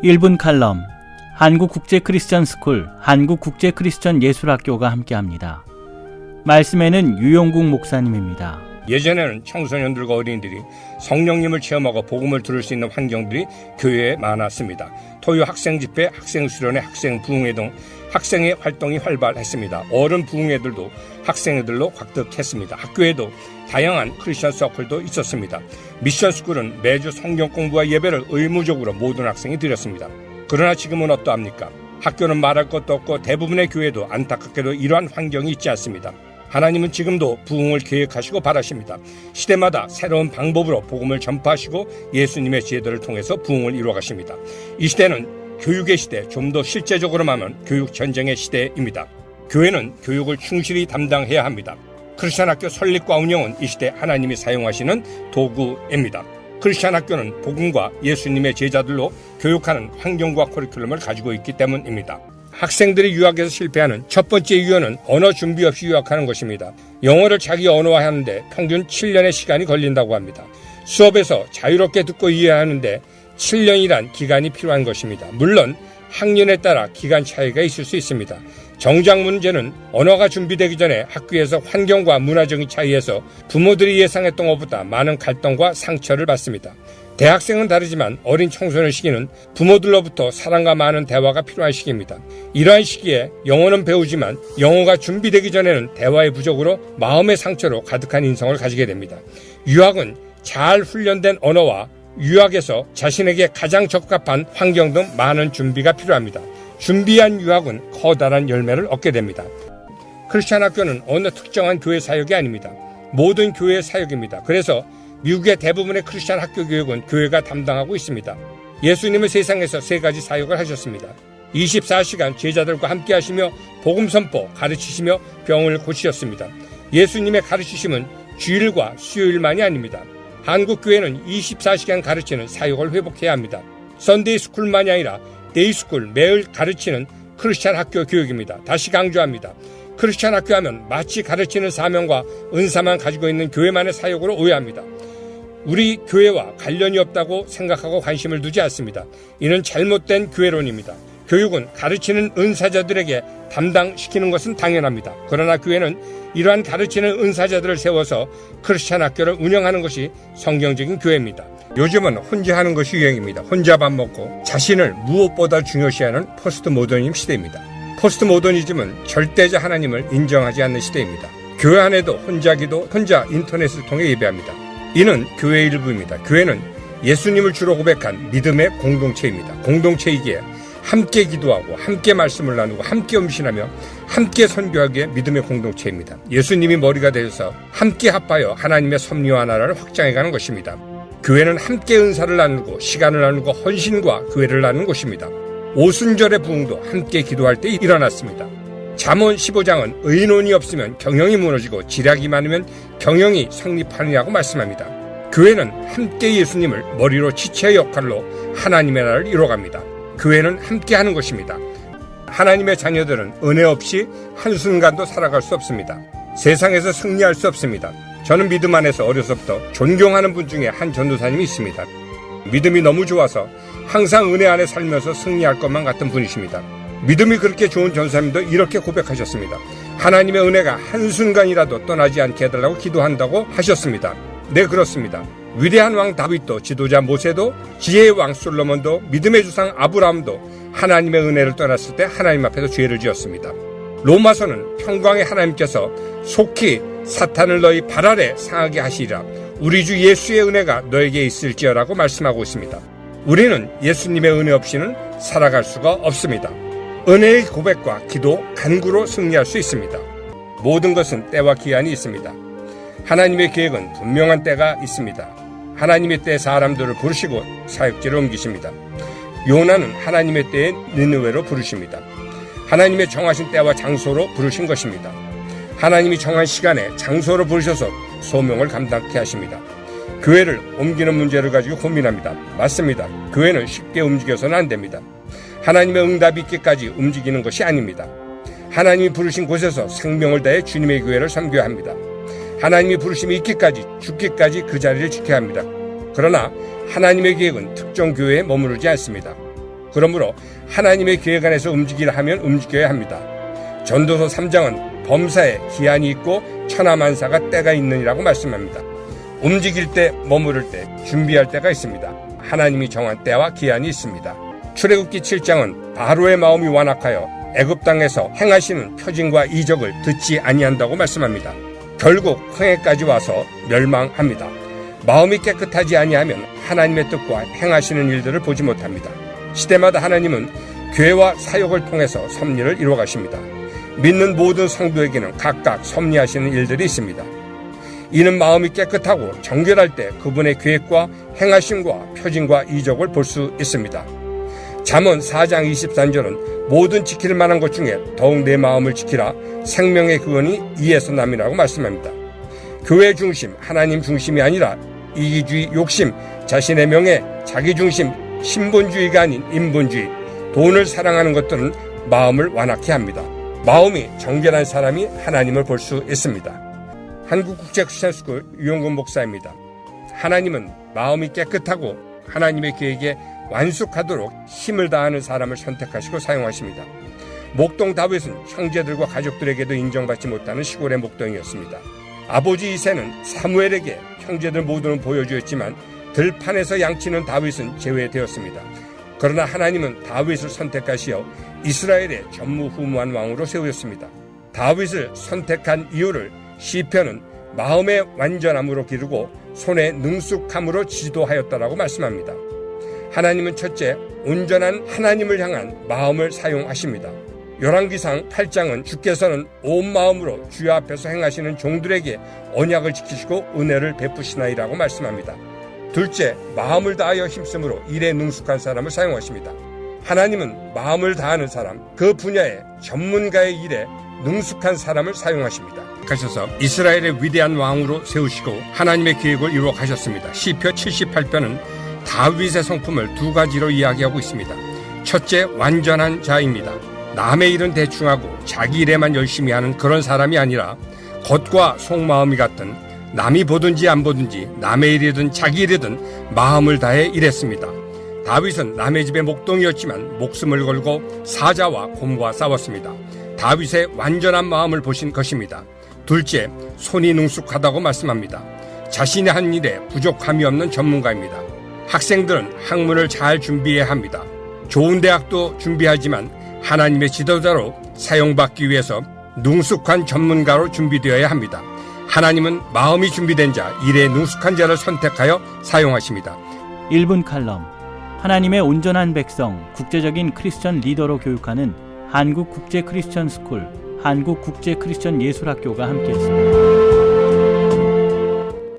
1분 칼럼 한국국제크리스천스쿨 한국국제크리스천예술학교가 함께합니다. 말씀에는 유용국 목사님입니다. 예전에는 청소년들과 어린이들이 성령님을 체험하고 복음을 들을 수 있는 환경들이 교회에 많았습니다. 토요 학생 집회, 학생 수련회, 학생 부흥회 등 학생의 활동이 활발했습니다. 어른 부흥회들도 학생회들로 곽득했습니다. 학교에도 다양한 크리스천 서클도 있었습니다. 미션 스쿨은 매주 성경 공부와 예배를 의무적으로 모든 학생이 드렸습니다. 그러나 지금은 어떠합니까? 학교는 말할 것도 없고 대부분의 교회도 안타깝게도 이러한 환경이 있지 않습니다. 하나님은 지금도 부흥을 계획하시고 바라십니다. 시대마다 새로운 방법으로 복음을 전파하시고 예수님의 제도를 통해서 부흥을 이루어가십니다. 이 시대는 교육의 시대, 좀 더 실제적으로 말하면 교육 전쟁의 시대입니다. 교회는 교육을 충실히 담당해야 합니다. 크리스천 학교 설립과 운영은 이 시대 하나님이 사용하시는 도구입니다. 크리스천 학교는 복음과 예수님의 제자들로 교육하는 환경과 커리큘럼을 가지고 있기 때문입니다. 학생들이 유학에서 실패하는 첫 번째 이유는 언어 준비 없이 유학하는 것입니다. 영어를 자기 언어화하는데 평균 7년의 시간이 걸린다고 합니다. 수업에서 자유롭게 듣고 이해하는데 7년이란 기간이 필요한 것입니다. 물론 학년에 따라 기간 차이가 있을 수 있습니다. 정작 문제는 언어가 준비되기 전에 학교에서 환경과 문화적인 차이에서 부모들이 예상했던 것보다 많은 갈등과 상처를 받습니다. 대학생은 다르지만 어린 청소년 시기는 부모들로부터 사랑과 많은 대화가 필요한 시기입니다. 이러한 시기에 영어는 배우지만 영어가 준비되기 전에는 대화의 부족으로 마음의 상처로 가득한 인성을 가지게 됩니다. 유학은 잘 훈련된 언어와 유학에서 자신에게 가장 적합한 환경 등 많은 준비가 필요합니다. 준비한 유학은 커다란 열매를 얻게 됩니다. 크리스천 학교는 어느 특정한 교회 사역이 아닙니다. 모든 교회의 사역입니다. 그래서 미국의 대부분의 크리스천 학교 교육은 교회가 담당하고 있습니다. 예수님은 세상에서 3가지 사역을 하셨습니다. 24시간 제자들과 함께 하시며 복음 선포, 가르치시며 병을 고치셨습니다. 예수님의 가르치심은 주일과 수요일만이 아닙니다. 한국 교회는 24시간 가르치는 사역을 회복해야 합니다. 선데이 스쿨만이 아니라 데이 스쿨, 매일 가르치는 크리스천 학교 교육입니다. 다시 강조합니다. 크리스천 학교 하면 마치 가르치는 사명과 은사만 가지고 있는 교회만의 사역으로 오해합니다. 우리 교회와 관련이 없다고 생각하고 관심을 두지 않습니다. 이는 잘못된 교회론입니다. 교육은 가르치는 은사자들에게 담당시키는 것은 당연합니다. 그러나 교회는 이러한 가르치는 은사자들을 세워서 크리스천 학교를 운영하는 것이 성경적인 교회입니다. 요즘은 혼자 하는 것이 유행입니다. 혼자 밥 먹고 자신을 무엇보다 중요시하는 포스트 모더니즘 시대입니다. 포스트 모더니즘은 절대자 하나님을 인정하지 않는 시대입니다. 교회 안에도 혼자 기도, 혼자 인터넷을 통해 예배합니다. 이는 교회의 일부입니다. 교회는 예수님을 주로 고백한 믿음의 공동체입니다. 공동체이기에 함께 기도하고 함께 말씀을 나누고 함께 음신하며 함께 선교하기에 믿음의 공동체입니다. 예수님이 머리가 되어서 함께 합하여 하나님의 섭리와 나라를 확장해가는 것입니다. 교회는 함께 은사를 나누고 시간을 나누고 헌신과 교회를 나누는 곳입니다. 오순절의 부흥도 함께 기도할 때 일어났습니다. 잠언 15장은 의논이 없으면 경영이 무너지고 지략이 많으면 경영이 성립하느냐고 말씀합니다. 교회는 함께 예수님을 머리로 지체의 역할로 하나님의 나라를 이뤄갑니다. 교회는 함께 하는 것입니다. 하나님의 자녀들은 은혜 없이 한순간도 살아갈 수 없습니다. 세상에서 승리할 수 없습니다. 저는 믿음 안에서 어려서부터 존경하는 분 중에 한 전도사님이 있습니다. 믿음이 너무 좋아서 항상 은혜 안에 살면서 승리할 것만 같은 분이십니다. 믿음이 그렇게 좋은 전도사님도 이렇게 고백하셨습니다. 하나님의 은혜가 한순간이라도 떠나지 않게 해달라고 기도한다고 하셨습니다. 네, 그렇습니다. 위대한 왕 다윗도, 지도자 모세도, 지혜의 왕 솔로몬도, 믿음의 주상 아브라함도 하나님의 은혜를 떠났을 때 하나님 앞에서 죄를 지었습니다. 로마서는 평강의 하나님께서 속히 사탄을 너희 발 아래 상하게 하시리라. 우리 주 예수의 은혜가 너에게 있을지어라고 말씀하고 있습니다. 우리는 예수님의 은혜 없이는 살아갈 수가 없습니다. 은혜의 고백과 기도, 간구로 승리할 수 있습니다. 모든 것은 때와 기한이 있습니다. 하나님의 계획은 분명한 때가 있습니다. 하나님의 때에 사람들을 부르시고 사역지를 옮기십니다. 요나는 하나님의 때에 니느웨로 부르십니다. 하나님의 정하신 때와 장소로 부르신 것입니다. 하나님이 정한 시간에 장소로 부르셔서 소명을 감당케 하십니다. 교회를 옮기는 문제를 가지고 고민합니다. 맞습니다. 교회는 쉽게 움직여서는 안 됩니다. 하나님의 응답이 있기까지 움직이는 것이 아닙니다. 하나님이 부르신 곳에서 생명을 다해 주님의 교회를 섬겨야 합니다. 하나님이 부르심이 있기까지 죽기까지 그 자리를 지켜야 합니다. 그러나 하나님의 계획은 특정 교회에 머무르지 않습니다. 그러므로 하나님의 계획 안에서 움직이려 하면 움직여야 합니다. 전도서 3장은 범사에 기한이 있고 천하만사가 때가 있느니라고 말씀합니다. 움직일 때, 머무를 때, 준비할 때가 있습니다. 하나님이 정한 때와 기한이 있습니다. 출애굽기 7장은 바로의 마음이 완악하여 애굽 땅에서 행하시는 표징과 이적을 듣지 아니한다고 말씀합니다. 결국 흥해까지 와서 멸망합니다. 마음이 깨끗하지 아니하면 하나님의 뜻과 행하시는 일들을 보지 못합니다. 시대마다 하나님은 교회와 사역을 통해서 섭리를 이루어 가십니다. 믿는 모든 성도에게는 각각 섭리하시는 일들이 있습니다. 이는 마음이 깨끗하고 정결할 때 그분의 계획과 행하심과 표징과 이적을 볼 수 있습니다. 잠언 4장 23절은 모든 지킬 만한 것 중에 더욱 내 마음을 지키라 생명의 근원이 이에서 남이라고 말씀합니다. 교회 중심, 하나님 중심이 아니라 이기주의, 욕심, 자신의 명예, 자기중심, 신본주의가 아닌 인본주의, 돈을 사랑하는 것들은 마음을 완악케 합니다. 마음이 정결한 사람이 하나님을 볼 수 있습니다. 한국국제크리스천스쿨 유용근 목사입니다. 하나님은 마음이 깨끗하고 하나님의 계획에 완숙하도록 힘을 다하는 사람을 선택하시고 사용하십니다. 목동 다윗은 형제들과 가족들에게도 인정받지 못하는 시골의 목동이었습니다. 아버지 이새는 사무엘에게 형제들 모두는 보여주었지만 들판에서 양치는 다윗은 제외되었습니다. 그러나 하나님은 다윗을 선택하시어 이스라엘의 전무후무한 왕으로 세우셨습니다. 다윗을 선택한 이유를 시편은 마음의 완전함으로 기르고 손의 능숙함으로 지도하였다라고 말씀합니다. 하나님은 첫째, 온전한 하나님을 향한 마음을 사용하십니다. 열왕기상 8장은 주께서는 온 마음으로 주의 앞에서 행하시는 종들에게 언약을 지키시고 은혜를 베푸시나이라고 말씀합니다. 둘째, 마음을 다하여 힘쓰므로 일에 능숙한 사람을 사용하십니다. 하나님은 마음을 다하는 사람, 그 분야의 전문가의 일에 능숙한 사람을 사용하십니다. 가셔서 이스라엘의 위대한 왕으로 세우시고 하나님의 계획을 이루어 가셨습니다. 시편 78편은 다윗의 성품을 두 가지로 이야기하고 있습니다. 첫째, 완전한 자입니다. 남의 일은 대충 하고 자기 일에만 열심히 하는 그런 사람이 아니라 겉과 속마음이 같은 남이 보든지 안 보든지 남의 일이든 자기 일이든 마음을 다해 일했습니다. 다윗은 남의 집의 목동이었지만 목숨을 걸고 사자와 곰과 싸웠습니다. 다윗의 완전한 마음을 보신 것입니다. 둘째, 손이 능숙하다고 말씀합니다. 자신이 한 일에 부족함이 없는 전문가입니다. 학생들은 학문을 잘 준비해야 합니다. 좋은 대학도 준비하지만 하나님의 지도자로 사용받기 위해서 능숙한 전문가로 준비되어야 합니다. 하나님은 마음이 준비된 자, 일에 능숙한 자를 선택하여 사용하십니다. 1분 칼럼. 하나님의 온전한 백성, 국제적인 크리스천 리더로 교육하는 한국국제크리스천스쿨, 한국국제크리스천 예술학교가 함께했습니다.